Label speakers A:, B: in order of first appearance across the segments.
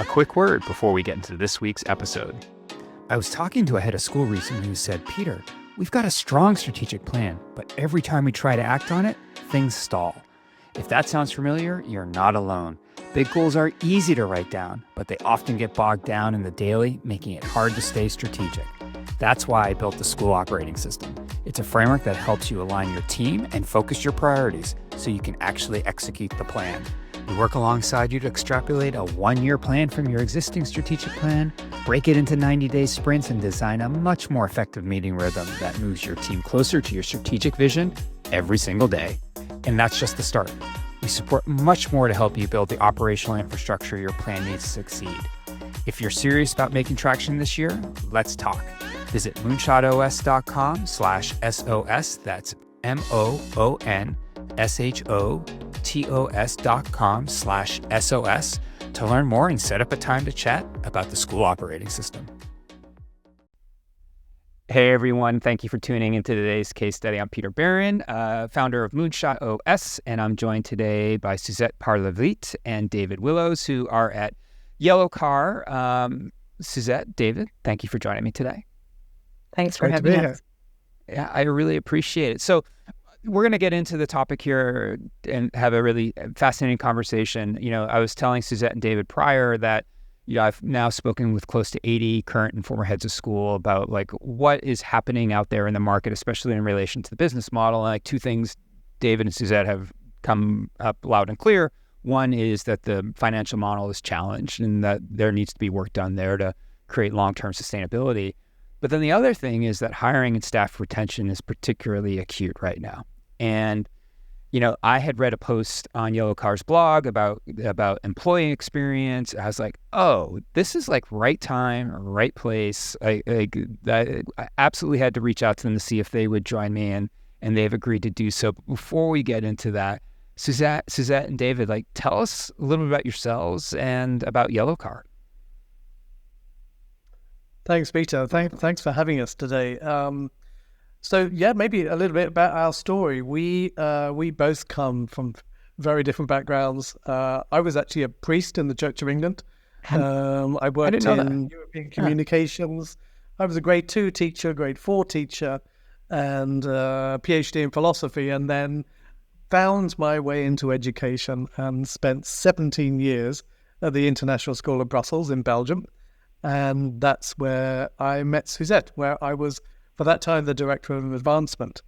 A: A quick word before we get into this week's episode.
B: I was talking to a head of school recently who said, Peter, we've got a strong strategic plan, but every time we try to act on it, things stall. If that sounds familiar, you're not alone. Big goals are easy to write down, but they often get bogged down in the daily, making it hard to stay strategic. That's why I built the school operating system. It's a framework that helps you align your team and focus your priorities so you can actually execute the plan. We work alongside you to extrapolate a one-year plan from your existing strategic plan, break it into 90-day sprints, and design a much more effective meeting rhythm that moves your team closer to your strategic vision every single day. And that's just the start. We support much more to help you build the operational infrastructure your plan needs to succeed. If you're serious about making traction this year, let's talk. Visit moonshotos.com/SOS. That's moonshotos.com/SOS to learn more and set up a time to chat about the school operating system.
A: Hey everyone, thank you for tuning into today's case study. I'm Peter Barron, founder of Moonshot OS, and I'm joined today by Suzette Parlevliet and David Willows, who are at Yellow Car. Suzette, David, thank you for joining me today.
C: Thanks for having us.
A: Yeah, I really appreciate it. So we're going to get into the topic here and have a really fascinating conversation. You know, I was telling Suzette and David prior that I've now spoken with close to 80 current and former heads of school about like what is happening out there in the market, especially in relation to the business model. And like two things David and Suzette have come up loud and clear. One is that the financial model is challenged and that there needs to be work done there to create long-term sustainability. But then the other thing is that hiring and staff retention is particularly acute right now. And I had read a post on Yellow Car's blog about employee experience. I was like, oh, this is like right time, right place. I absolutely had to reach out to them to see if they would join me, and they've agreed to do so. But before we get into that, Suzette and David, like, tell us a little bit about yourselves and about Yellow Car.
D: Thanks, Peter. Thanks for having us today. So yeah, maybe a little bit about our story. We both come from very different backgrounds. I was actually a priest in the Church of England. I worked in European communications. I was a grade 2 teacher, grade 4 teacher, and a PhD in philosophy, and then found my way into education and spent 17 years at the International School of Brussels in Belgium. And that's where I met Suzette, where I was, for that time, the Director of Advancement.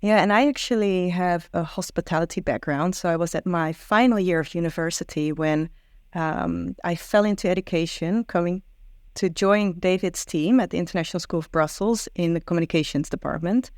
C: Yeah, and I actually have a hospitality background. So I was at my final year of university when I fell into education, coming to join David's team at the International School of Brussels in the communications department.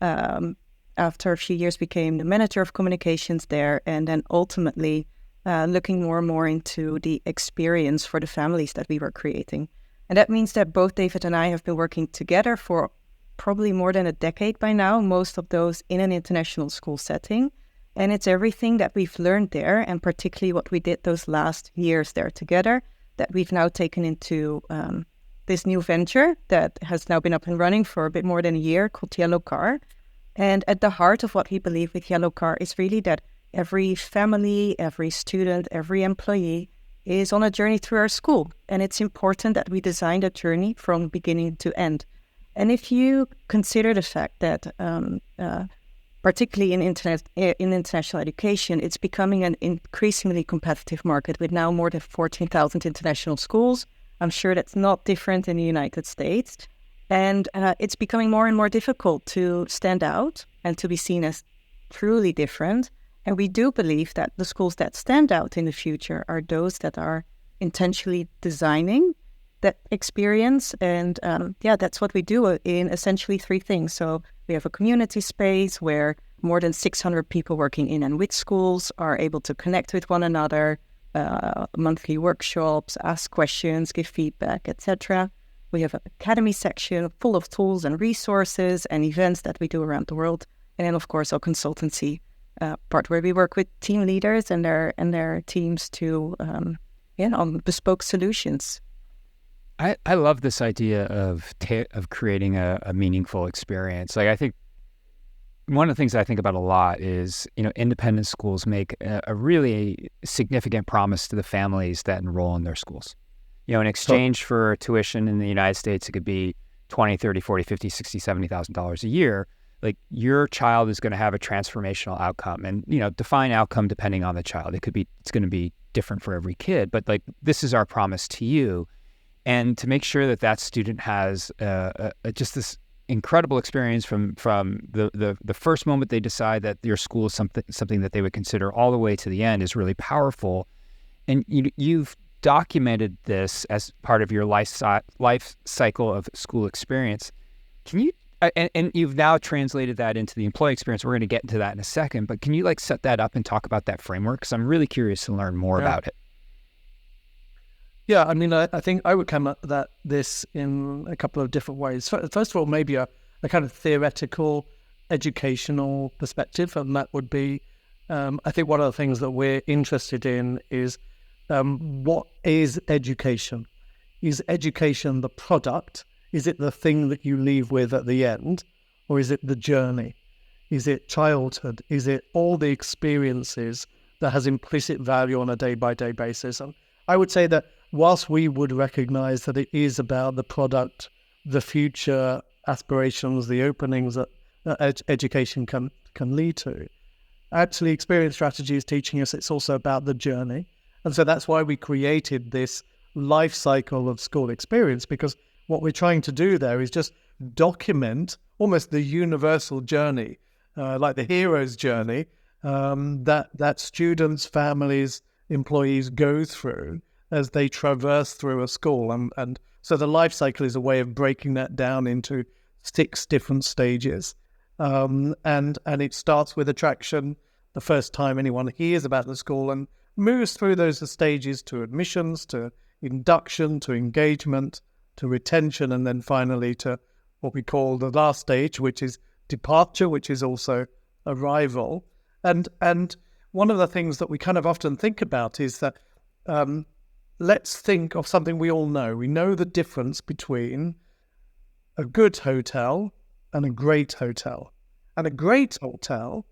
C: After a few years, became the manager of communications there, and then ultimately looking more and more into the experience for the families that we were creating. And that means that both David and I have been working together for probably more than a decade by now, most of those in an international school setting. And it's everything that we've learned there, and particularly what we did those last years there together, that we've now taken into this new venture that has now been up and running for a bit more than a year, called Yellow Car. And at the heart of what we believe with Yellow Car is really that every family, every student, every employee is on a journey through our school. And it's important that we design that journey from beginning to end. And if you consider the fact that, particularly in international education, it's becoming an increasingly competitive market with now more than 14,000 international schools. I'm sure that's not different in the United States. And it's becoming more and more difficult to stand out and to be seen as truly different. And we do believe that the schools that stand out in the future are those that are intentionally designing that experience. And that's what we do in essentially 3 things. So we have a community space where more than 600 people working in and with schools are able to connect with one another, monthly workshops, ask questions, give feedback, etc. We have an academy section full of tools and resources and events that we do around the world. And then, of course, our consultancy part where we work with team leaders and their teams to on bespoke solutions.
A: I love this idea of creating a meaningful experience. Like, I think one of the things I think about a lot is, independent schools make a really significant promise to the families that enroll in their schools. In exchange for tuition in the United States, it could be $20, $30, $40, $50, $60, $70,000 a year. Like, your child is going to have a transformational outcome, and, define outcome depending on the child. It's going to be different for every kid, but like, this is our promise to you. And to make sure that student has just this incredible experience from the first moment they decide that your school is something that they would consider all the way to the end is really powerful. And you've documented this as part of your life cycle of school experience. Can you, and you've now translated that into the employee experience. We're going to get into that in a second, but can you set that up and talk about that framework? Because I'm really curious to learn more about it.
D: Yeah, I mean, I think I would come at this in a couple of different ways. First of all, maybe a kind of theoretical, educational perspective, and that would be, I think one of the things that we're interested in is what is education? Is education the product? Is it the thing that you leave with at the end? Or is it the journey? Is it childhood? Is it all the experiences that has implicit value on a day-by-day basis? And I would say that whilst we would recognize that it is about the product, the future aspirations, the openings that education can lead to, actually experience strategy is teaching us it's also about the journey. And so that's why we created this life cycle of school experience, because what we're trying to do there is just document almost the universal journey, like the hero's journey, that students, families, employees go through as they traverse through a school. And so the life cycle is a way of breaking that down into 6 different stages. And it starts with attraction, the first time anyone hears about the school, and moves through those stages to admissions, to induction, to engagement, to retention, and then finally to what we call the last stage, which is departure, which is also arrival. And one of the things that we kind of often think about is that let's think of something we all know. We know the difference between a good hotel and a great hotel. And a great hotel,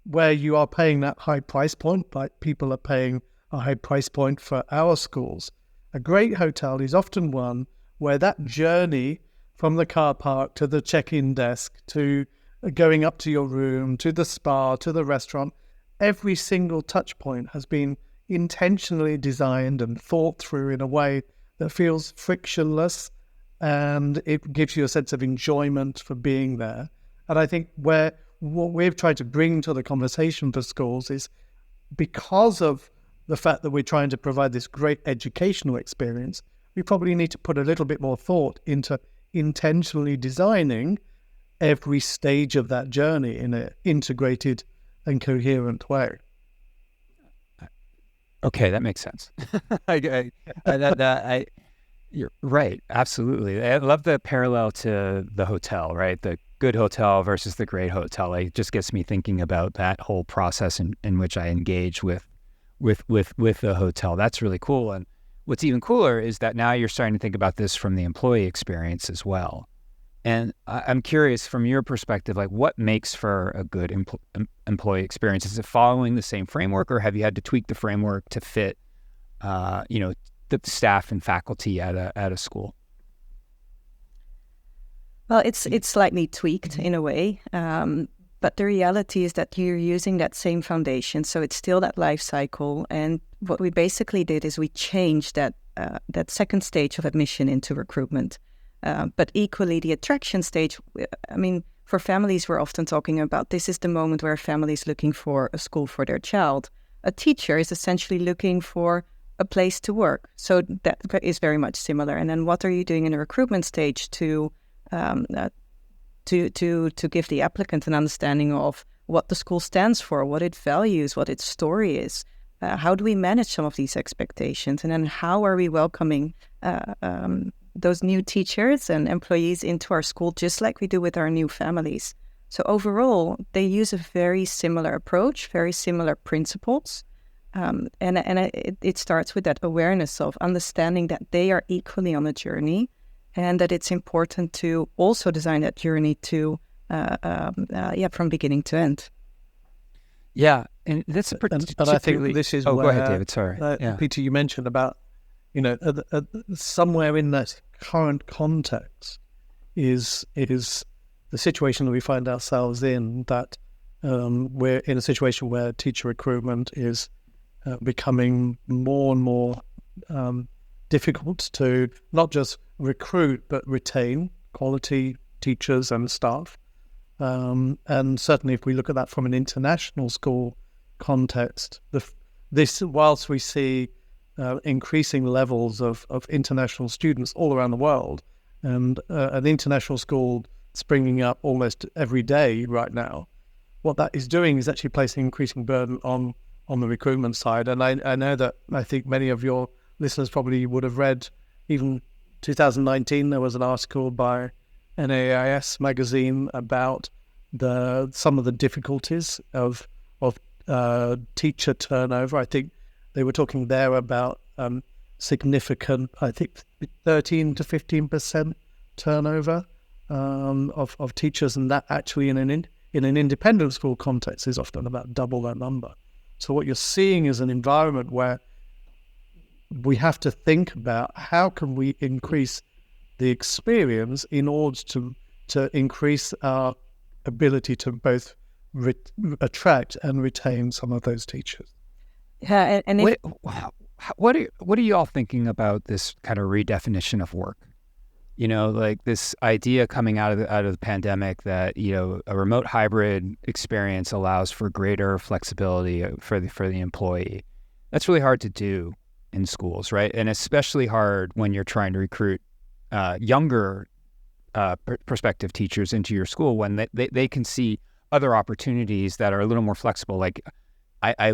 D: where you are paying that high price point, like people are paying a high price point for our schools. A great hotel is often one where that journey from the car park to the check-in desk, to going up to your room, to the spa, to the restaurant, every single touch point has been intentionally designed and thought through in a way that feels frictionless, and it gives you a sense of enjoyment for being there. And I think what we've tried to bring to the conversation for schools is, because of the fact that we're trying to provide this great educational experience, we probably need to put a little bit more thought into intentionally designing every stage of that journey in an integrated and coherent way.
A: Okay, that makes sense. You're right, absolutely. I love the parallel to the hotel, right? The good hotel versus the great hotel. It just gets me thinking about that whole process in which I engage with the hotel. That's really cool. And what's even cooler is that now you're starting to think about this from the employee experience as well. And I'm curious, from your perspective, like, what makes for a good employee experience? Is it following the same framework, or have you had to tweak the framework to fit, the staff and faculty at a school?
C: Well, it's slightly tweaked in a way, but the reality is that you're using that same foundation, so it's still that life cycle. And what we basically did is we changed that second stage of admission into recruitment. But equally, the attraction stage, I mean, for families, we're often talking about this is the moment where a family is looking for a school for their child. A teacher is essentially looking for a place to work. So that is very much similar. And then what are you doing in the recruitment stage to give the applicant an understanding of what the school stands for, what it values, what its story is? How do we manage some of these expectations? And then how are we welcoming those new teachers and employees into our school, just like we do with our new families? So overall, they use a very similar approach, very similar principles. And it starts with that awareness of understanding that they are equally on a journey, and that it's important to also design that journey to from beginning to end.
A: Yeah, and that's
D: and I think this is where,
A: go ahead, David. Sorry.
D: Peter, you mentioned about, somewhere in that current context is the situation that we find ourselves in, that we're in a situation where teacher recruitment is becoming more and more difficult to not just recruit but retain quality teachers and staff. And certainly if we look at that from an international school context, whilst we see increasing levels of international students all around the world, and an international school springing up almost every day right now, what that is doing is actually placing increasing burden on the recruitment side. And I know that I think many of your listeners probably would have read, even 2019, there was an article by NAIS magazine about some of the difficulties of teacher turnover. I think they were talking there about significant, I think 13 to 15% turnover of teachers, and that actually in an independent school context is often about double that number. So what you're seeing is an environment where we have to think about how can we increase the experience in order to increase our ability to both attract and retain some of those teachers.
C: Yeah, and
A: what are you all thinking about this kind of redefinition of work? Like this idea coming out of the pandemic that a remote hybrid experience allows for greater flexibility for the employee. That's really hard to do in schools, right? And especially hard when you're trying to recruit younger prospective teachers into your school, when they can see other opportunities that are a little more flexible. Like I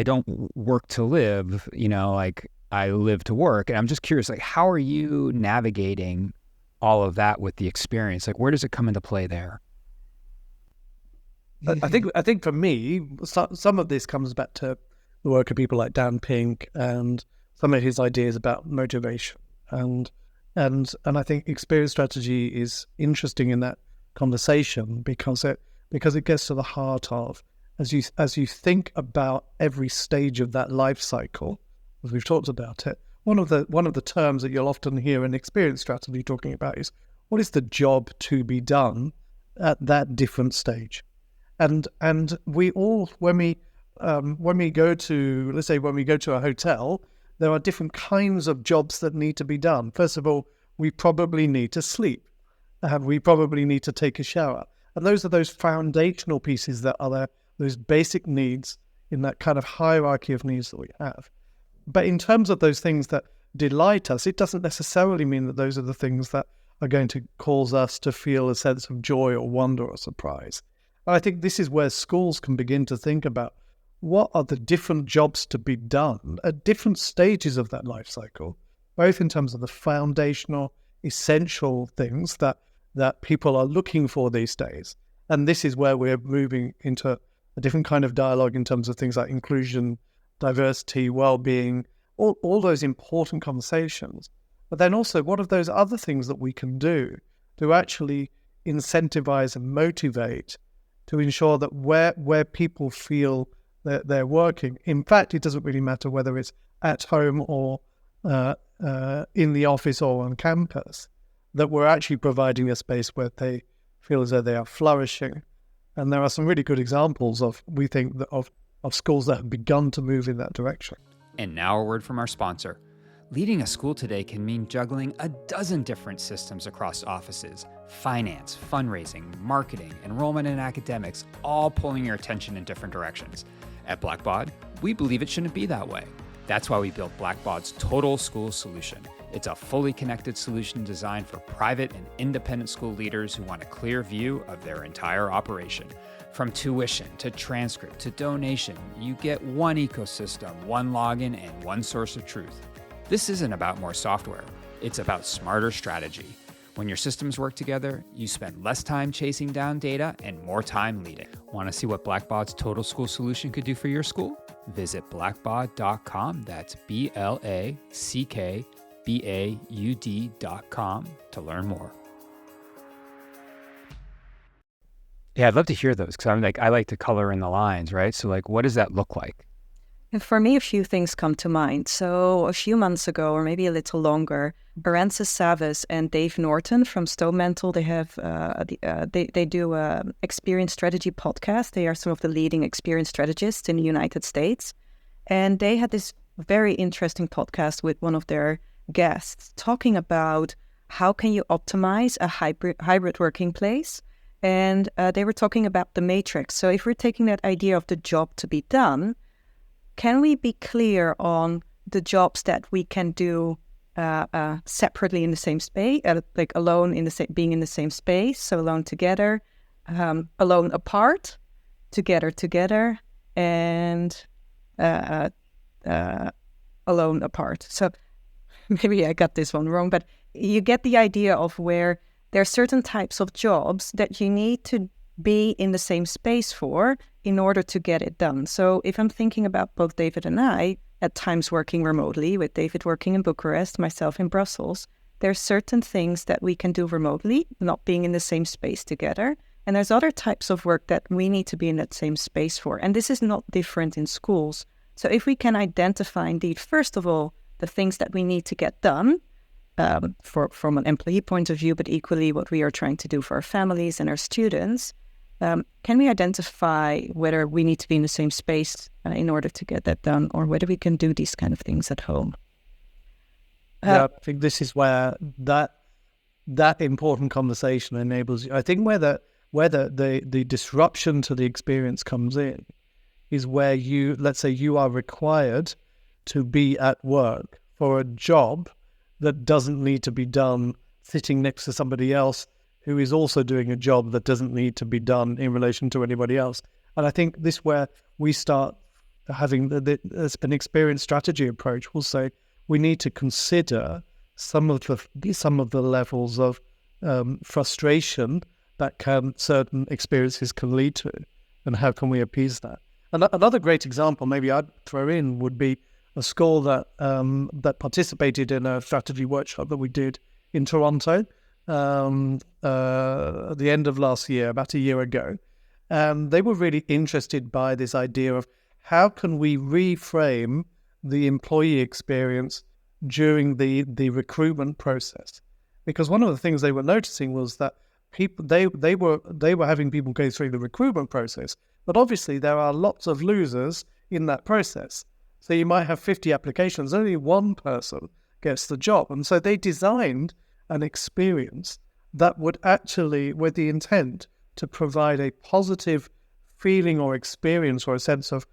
A: don't work to live, like I live to work. And I'm just curious, like, how are you navigating all of that with the experience? Like, where does it come into play there?
D: I think for me, some of this comes back to the work of people like Dan Pink and some of his ideas about motivation. And I think experience strategy is interesting in that conversation because it gets to the heart of, as you think about every stage of that life cycle, as we've talked about it, one of the terms that you'll often hear in experience strategy talking about is, what is the job to be done at that different stage? And we all, when we go to a hotel, there are different kinds of jobs that need to be done. First of all, we probably need to sleep. We probably need to take a shower. And those are those foundational pieces that are those basic needs in that kind of hierarchy of needs that we have. But in terms of those things that delight us, it doesn't necessarily mean that those are the things that are going to cause us to feel a sense of joy or wonder or surprise. And I think this is where schools can begin to think about, what are the different jobs to be done at different stages of that life cycle, both in terms of the foundational, essential things that people are looking for these days. And this is where we're moving into a different kind of dialogue in terms of things like inclusion, diversity, well-being, all those important conversations. But then also, what are those other things that we can do to actually incentivize and motivate to ensure that where people feel that they're working, in fact, it doesn't really matter whether it's at home or in the office or on campus, that we're actually providing a space where they feel as though they are flourishing. And there are some really good examples of schools that have begun to move in that direction.
B: And now a word from our sponsor. Leading a school today can mean juggling a dozen different systems across offices, finance, fundraising, marketing, enrollment, and academics, all pulling your attention in different directions. At Blackbaud, we believe it shouldn't be that way. That's why we built Blackbaud's Total School Solution. It's a fully connected solution designed for private and independent school leaders who want a clear view of their entire operation. From tuition to transcript to donation, you get one ecosystem, one login, and one source of truth. This isn't about more software. It's about smarter strategy. When your systems work together, you spend less time chasing down data and more time leading. Want to see what Blackbaud's Total School Solution could do for your school? Visit blackbaud.com. That's BLACKBAUD.com to learn more.
A: Yeah, I'd love to hear those because I like to color in the lines, right? So like, what does that look like?
C: And for me, a few things come to mind. So a few months ago, or maybe a little longer, Arances Savas and Dave Norton from Stowe Mental, they have they do a experience strategy podcast. They are some of the leading experience strategists in the United States, and they had this very interesting podcast with one of their guests talking about how can you optimize a hybrid working place. And they were talking about the matrix. So if we're taking that idea of the job to be done, can we be clear on the jobs that we can do separately in the same space, like alone in the being in the same space, so alone together, alone apart, together, and alone apart. So maybe I got this one wrong, but you get the idea of where there are certain types of jobs that you need to be in the same space for in order to get it done. So if I'm thinking about both David and I, at times working remotely, with David working in Bucharest, myself in Brussels, there are certain things that we can do remotely, not being in the same space together. And there's other types of work that we need to be in that same space for. And this is not different in schools. So if we can identify, indeed, first of all, the things that we need to get done, from an employee point of view, but equally what we are trying to do for our families and our students, can we identify whether we need to be in the same space in order to get that done, or whether we can do these kind of things at home?
D: I think this is where that important conversation enables you. I think where the disruption to the experience comes in is where let's say you are required to be at work for a job that doesn't need to be done sitting next to somebody else who is also doing a job that doesn't need to be done in relation to anybody else. And I think this where we start having an experience strategy approach. We'll say we need to consider some of the levels of frustration that certain experiences can lead to, and how can we appease that. And another great example maybe I'd throw in would be a school that participated in a strategy workshop that we did in Toronto at the end of last year, about a year ago. They were really interested by this idea of how can we reframe the employee experience during the recruitment process. Because one of the things they were noticing was that they were having people go through the recruitment process, but obviously there are lots of losers in that process. So you might have 50 applications, only one person gets the job. And so they designed an experience that would actually, with the intent to provide a positive feeling or experience or a sense of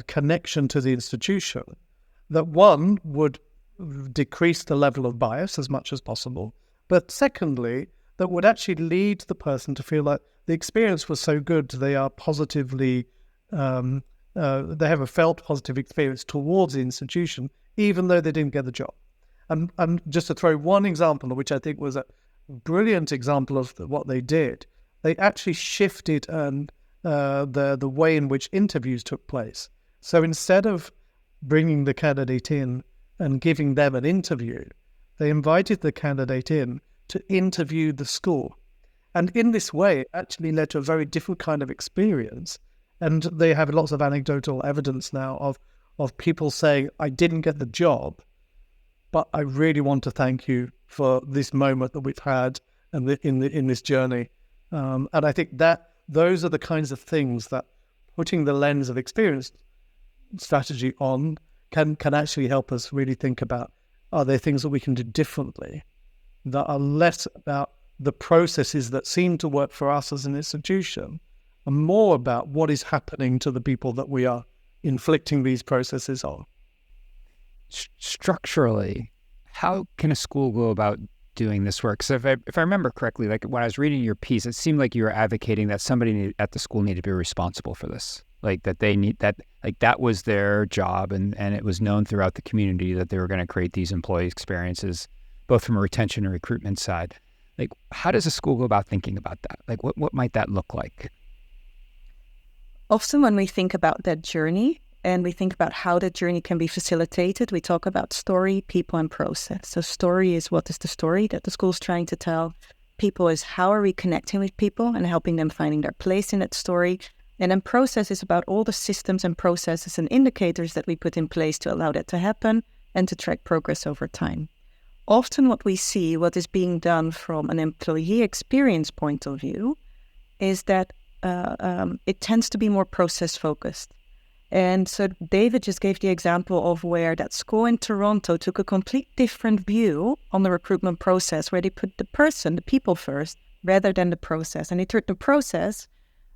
D: connection to the institution, that one would decrease the level of bias as much as possible. But secondly, that would actually lead the person to feel like the experience was so good, they are positively they have a felt positive experience towards the institution, even though they didn't get the job. And just to throw one example, which I think was a brilliant example of what they did, they actually shifted the way in which interviews took place. So instead of bringing the candidate in and giving them an interview, they invited the candidate in to interview the school. And in this way, it actually led to a very different kind of experience. And they have lots of anecdotal evidence now of people saying, I didn't get the job, but I really want to thank you for this moment that we've had and in this journey. And I think that those are the kinds of things that putting the lens of experience strategy on can actually help us really think about, are there things that we can do differently that are less about the processes that seem to work for us as an institution, and more about what is happening to the people that we are inflicting these processes on.
A: Structurally, how can a school go about doing this work? So if I remember correctly, like when I was reading your piece, it seemed like you were advocating that somebody at the school needed to be responsible for this, like that they need that, like that was their job, and it was known throughout the community that they were going to create these employee experiences, both from a retention and recruitment side. Like, how does a school go about thinking about that? Like, what might that look like?
C: Often when we think about that journey and we think about how that journey can be facilitated, we talk about story, people, and process. So story is, what is the story that the school is trying to tell? people is how are we connecting with people and helping them finding their place in that story. And then process is about all the systems and processes and indicators that we put in place to allow that to happen and to track progress over time. Often what we see, what is being done from an employee experience point of view, is that it tends to be more process focused. And so David just gave the example of where that school in Toronto took a complete different view on the recruitment process, where they put the person, the people first, rather than the process. And they turned the process,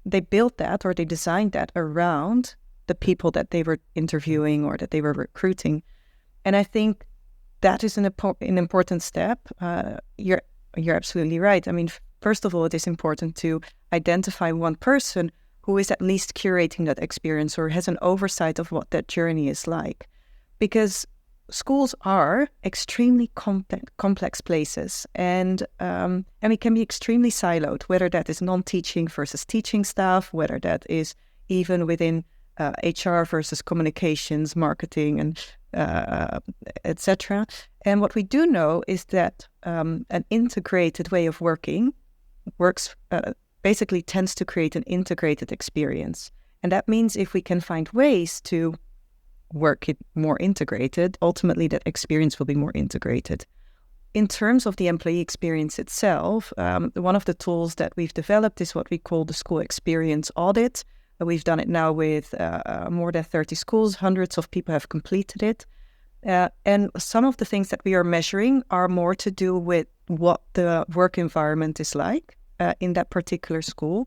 C: they built that or they designed that around the people that they were interviewing or that they were recruiting. And I think that is an important step. You're absolutely right. I mean, first of all, it is important to identify one person who is at least curating that experience or has an oversight of what that journey is like. Because schools are extremely complex places and it can be extremely siloed, whether that is non-teaching versus teaching staff, whether that is even within HR versus communications, marketing, and etc. And what we do know is that an integrated way of working basically tends to create an integrated experience. And that means if we can find ways to work it more integrated, ultimately that experience will be more integrated. In terms of the employee experience itself, one of the tools that we've developed is what we call the school experience audit. We've done it now with more than 30 schools. Hundreds of people have completed it. And some of the things that we are measuring are more to do with what the work environment is like in that particular school.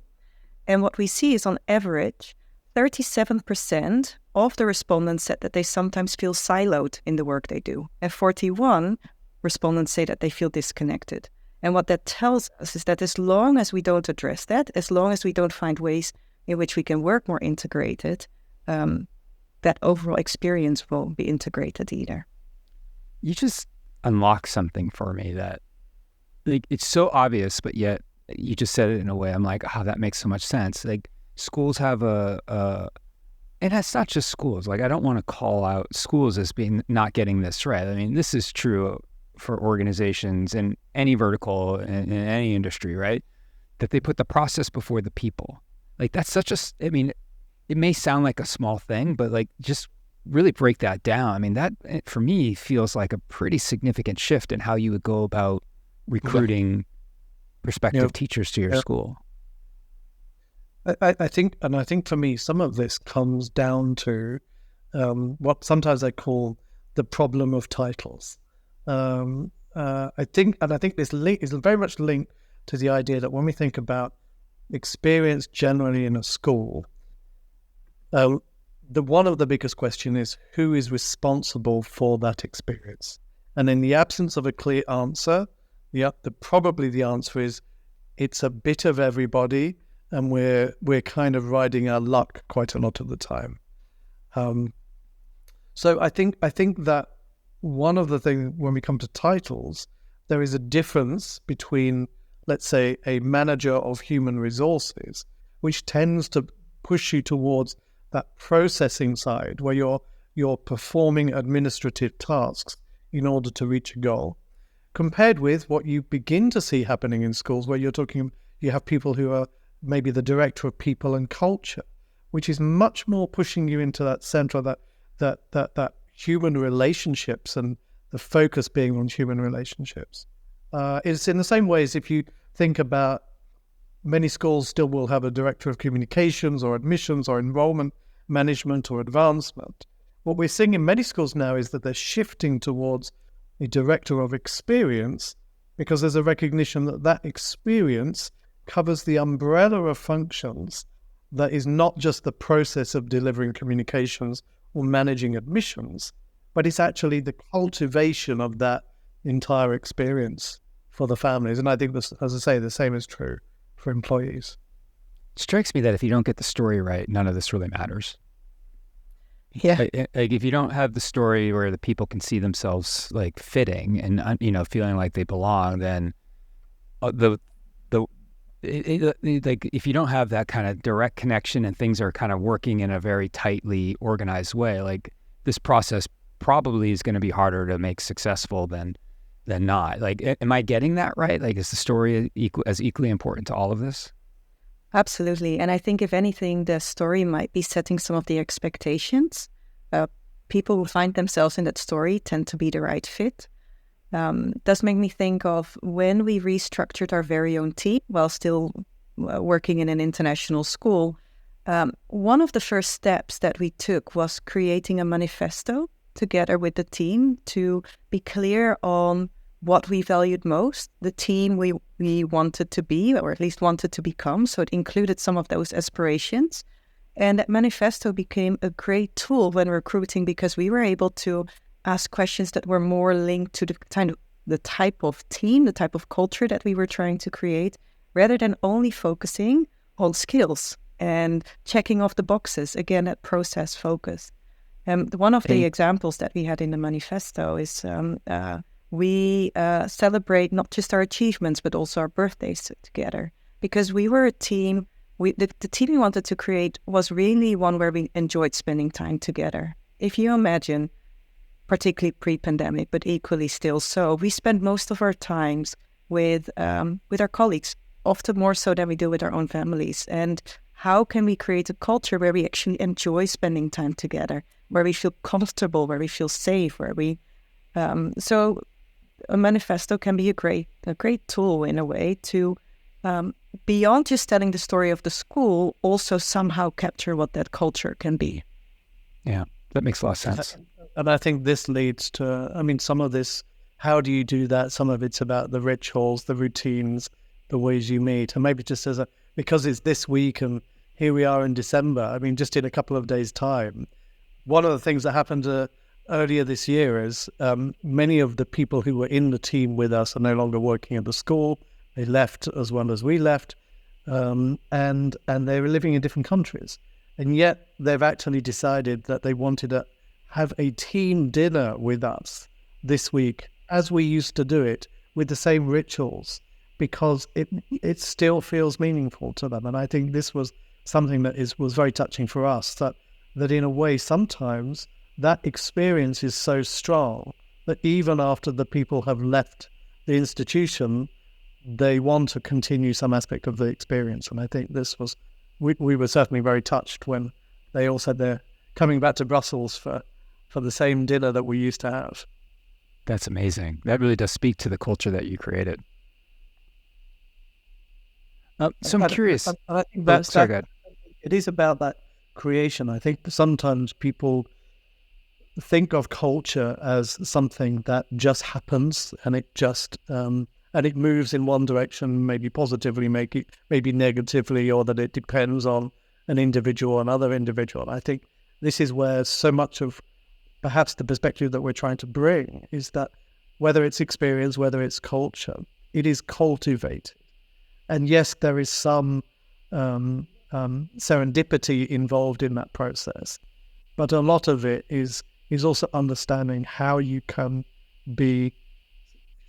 C: And what we see is on average, 37% of the respondents said that they sometimes feel siloed in the work they do. And 41 respondents say that they feel disconnected. And what that tells us is that as long as we don't address that, as long as we don't find ways in which we can work more integrated, that overall experience won't be integrated either.
A: You just unlock something for me that like it's so obvious, but yet you just said it in a way I'm like, that makes so much sense. Like schools have and it's not just schools. Like I don't want to call out schools as being not getting this right. I mean, this is true for organizations in any vertical in any industry, right? That they put the process before the people. Like that's I mean, it may sound like a small thing, but like just really break that down. I mean, that for me feels like a pretty significant shift in how you would go about recruiting prospective teachers to your school.
D: I think for me, some of this comes down to what sometimes I call the problem of titles. I think this is very much linked to the idea that when we think about experience generally in a school, one of the biggest question is who is responsible for that experience, and in the absence of a clear answer, probably the answer is it's a bit of everybody, and we're kind of riding our luck quite a lot of the time. So I think that one of the things when we come to titles, there is a difference between, let's say, a manager of human resources, which tends to push you towards that processing side where you're performing administrative tasks in order to reach a goal, compared with what you begin to see happening in schools where you have people who are maybe the director of people and culture, which is much more pushing you into that center of that human relationships and the focus being on human relationships. It's in the same way as if you think about many schools still will have a director of communications or admissions or enrollment management or advancement. What we're seeing in many schools now is that they're shifting towards a director of experience because there's a recognition that experience covers the umbrella of functions that is not just the process of delivering communications or managing admissions, but it's actually the cultivation of that entire experience for the families. And I think this, as I say, the same is true for employees.
A: It strikes me that if you don't get the story right, none of this really matters.
C: Yeah.
A: Like if you don't have the story where the people can see themselves like fitting and feeling like they belong, then like if you don't have that kind of direct connection and things are kind of working in a very tightly organized way, like this process probably is going to be harder to make successful than than not. Like, am I getting that right? Like, is the story equally important to all of this?
C: Absolutely. And I think, if anything, the story might be setting some of the expectations. People who find themselves in that story tend to be the right fit. Does make me think of when we restructured our very own team while still working in an international school. One of the first steps that we took was creating a manifesto together with the team to be clear on what we valued most, the team we wanted to be, or at least wanted to become. So it included some of those aspirations. And that manifesto became a great tool when recruiting, because we were able to ask questions that were more linked to the type of team, the type of culture that we were trying to create, rather than only focusing on skills and checking off the boxes. Again, that process focus. One of the examples that we had in the manifesto is we celebrate not just our achievements, but also our birthdays together. Because we were a team, the team we wanted to create was really one where we enjoyed spending time together. If you imagine, particularly pre-pandemic, but equally still so, we spend most of our times with our colleagues, often more so than we do with our own families. And how can we create a culture where we actually enjoy spending time together, where we feel comfortable, where we feel safe, where we... So a manifesto can be a great tool in a way to, beyond just telling the story of the school, also somehow capture what that culture can be.
A: Yeah, that makes a lot of sense.
D: And I think this leads to, some of this, how do you do that? Some of it's about the rituals, the routines, the ways you meet. And maybe just because it's this week and here we are in December, just in a couple of days' time, one of the things that happened earlier this year is many of the people who were in the team with us are no longer working at the school. They left as well as we left, and they were living in different countries. And yet they've actually decided that they wanted to have a team dinner with us this week, as we used to do it, with the same rituals, because it still feels meaningful to them. And I think this was something that was very touching for us, that in a way sometimes that experience is so strong that even after the people have left the institution, they want to continue some aspect of the experience. And I think this was, we were certainly very touched when they all said they're coming back to Brussels for the same dinner that we used to have.
A: That's amazing. That really does speak to the culture that you created. So I'm curious.
D: I think
A: sorry, go ahead.
D: It is about that creation. I think sometimes people think of culture as something that just happens and it just and it moves in one direction, maybe positively, maybe negatively, or that it depends on an individual or another individual. I think this is where so much of perhaps the perspective that we're trying to bring is that whether it's experience, whether it's culture, it is cultivated. And yes, there is some serendipity involved in that process, but a lot of it is also understanding how you can be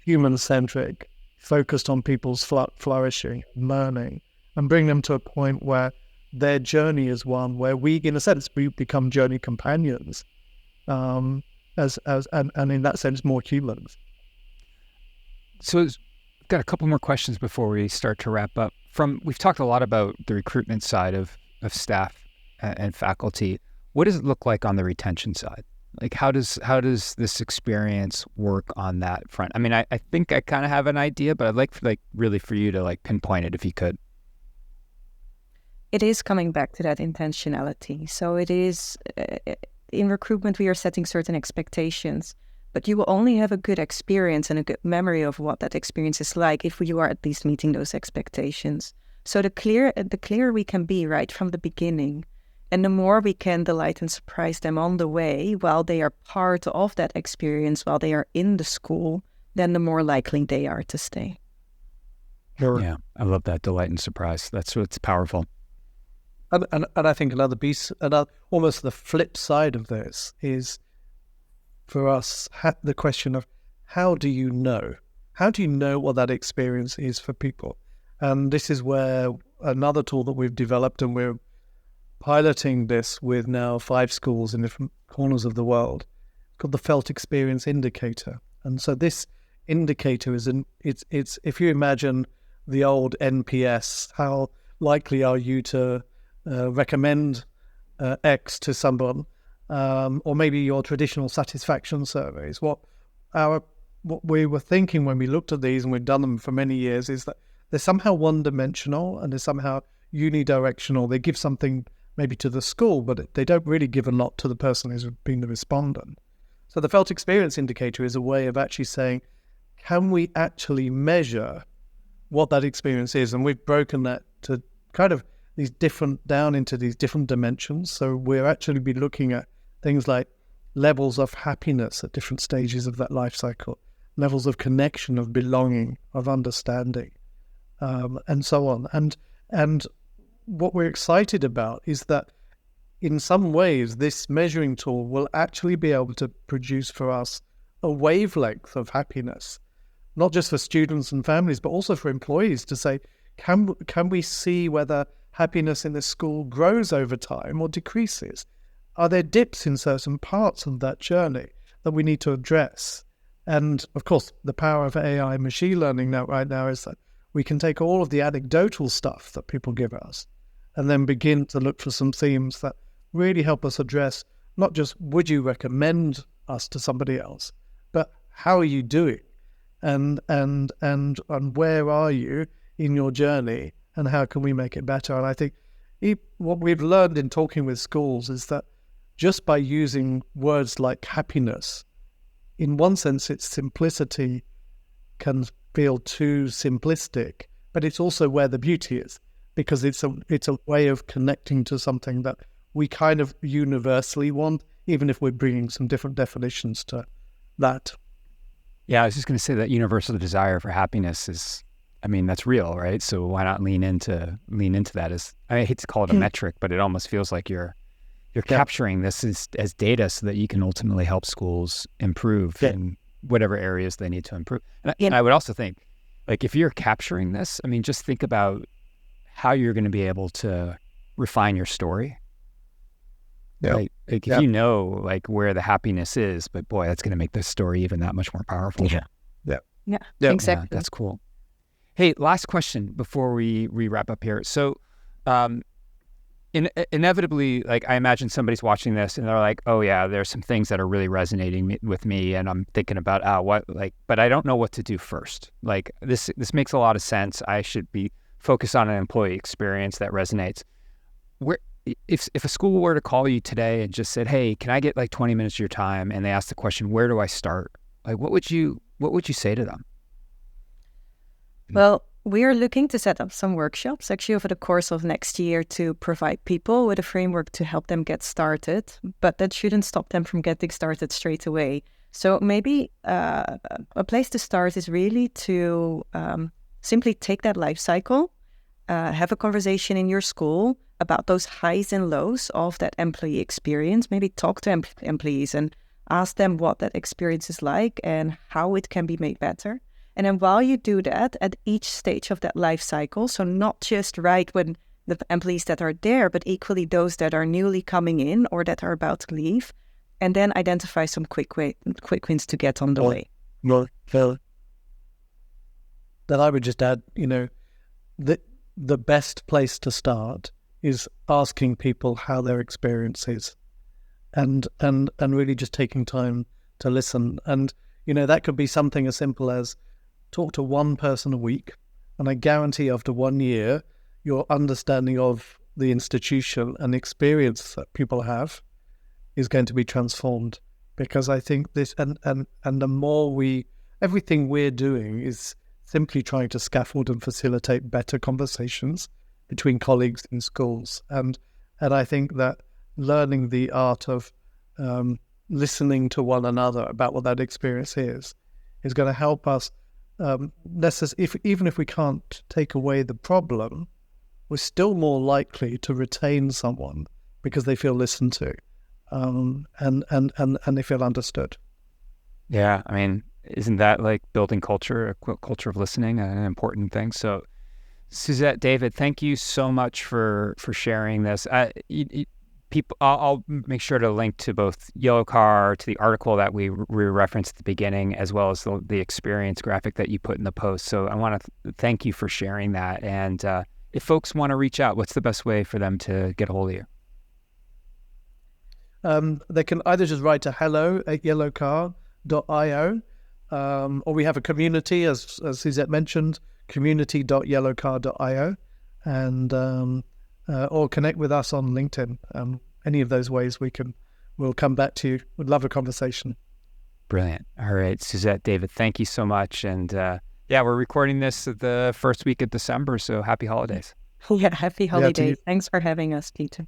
D: human-centric, focused on people's flourishing, learning, and bring them to a point where their journey is one where we, in a sense, we become journey companions, and in that sense, more humans.
A: So I've got a couple more questions before we start to wrap up. We've talked a lot about the recruitment side of staff and faculty. What does it look like on the retention side? Like, how does this experience work on that front? I think I kind of have an idea, but I'd like really for you to pinpoint it if you could.
C: It is coming back to that intentionality. So it is, in recruitment, we are setting certain expectations, but you will only have a good experience and a good memory of what that experience is like if you are at least meeting those expectations. So the clearer we can be right from the beginning, and the more we can delight and surprise them on the way while they are part of that experience, while they are in the school, then the more likely they are to stay.
D: Sure.
A: Yeah, I love that, delight and surprise. That's what's powerful.
D: And I think another piece, almost the flip side of this is, for us, the question of how do you know? How do you know what that experience is for people? And this is where another tool that we've developed, and we're piloting this with now 5 schools in different corners of the world, called the Felt Experience Indicator. And so this indicator is it's if you imagine the old NPS, how likely are you to recommend X to someone, or maybe your traditional satisfaction surveys. What we were thinking when we looked at these, and we've done them for many years, is that they're somehow one-dimensional and they're somehow unidirectional. They give something maybe to the school, but they don't really give a lot to the person who's been the respondent. So the felt experience indicator is a way of actually saying, can we actually measure what that experience is? And we've broken that to kind of down into these different dimensions. So we'll actually be looking at things like levels of happiness at different stages of that life cycle, levels of connection, of belonging, of understanding, and so on. And what we're excited about is that in some ways, this measuring tool will actually be able to produce for us a wavelength of happiness, not just for students and families, but also for employees, to say, can we see whether happiness in the school grows over time or decreases? Are there dips in certain parts of that journey that we need to address? And of course, the power of AI and machine learning right now is that we can take all of the anecdotal stuff that people give us and then begin to look for some themes that really help us address not just would you recommend us to somebody else, but how are you doing? And where are you in your journey, and how can we make it better? And I think what we've learned in talking with schools is that just by using words like happiness, in one sense, its simplicity can feel too simplistic, but it's also where the beauty is, because it's a way of connecting to something that we kind of universally want, even if we're bringing some different definitions to that.
A: Yeah, I was just going to say that universal desire for happiness is, I mean, that's real, right? So why not lean into that? I hate to call it a metric, but it almost feels like you're capturing this as data so that you can ultimately help schools improve in whatever areas they need to improve. And I would also think, like, if you're capturing this, I mean, just think about how you're going to be able to refine your story. Yeah. Like if you know like where the happiness is, but boy, that's going to make this story even that much more powerful.
C: Yeah,
A: Yeah,
C: exactly.
A: that's cool. Hey, last question before we wrap up here. So, inevitably, like I imagine somebody's watching this and they're like, "Oh yeah, there's some things that are really resonating with me," and I'm thinking about but I don't know what to do first. Like this makes a lot of sense. I should be focused on an employee experience that resonates. If a school were to call you today and just said, "Hey, can I get like 20 minutes of your time?" and they asked the question, "Where do I start?" Like, what would you say to them?
C: Well, we are looking to set up some workshops actually over the course of next year to provide people with a framework to help them get started, but that shouldn't stop them from getting started straight away. So maybe a place to start is really to simply take that life cycle, have a conversation in your school about those highs and lows of that employee experience. Maybe talk to employees and ask them what that experience is like and how it can be made better. And then while you do that, at each stage of that life cycle, so not just right when the employees that are there, but equally those that are newly coming in or that are about to leave, and then identify some quick wins to get on the way.
D: Then I would just add, the best place to start is asking people how their experience is, and really just taking time to listen. And that could be something as simple as talk to one person a week, and I guarantee after 1 year, your understanding of the institution and experience that people have is going to be transformed. Because I think this, and the more everything we're doing is simply trying to scaffold and facilitate better conversations between colleagues in schools. And I think that learning the art of listening to one another about what that experience is going to help us. Even if we can't take away the problem, we're still more likely to retain someone because they feel listened to, and they feel understood.
A: Yeah, I mean, isn't that like building culture, a culture of listening, an important thing? So, Suzette, David, thank you so much for sharing this. people, I'll make sure to link to both Yellow Car, to the article that we referenced at the beginning, as well as the experience graphic that you put in the post. So I want to thank you for sharing that. And if folks want to reach out, what's the best way for them to get a hold of you?
D: They can either just write to hello@yellowcar.io, or we have a community, as Suzette mentioned, community.yellowcar.io, and or connect with us on LinkedIn. Any of those ways we'll come back to you. Would love a conversation.
A: Brilliant. All right, Suzette, David, thank you so much. And we're recording this the first week of December, so happy holidays.
C: Yeah, happy holidays. Thanks for having us, Peter.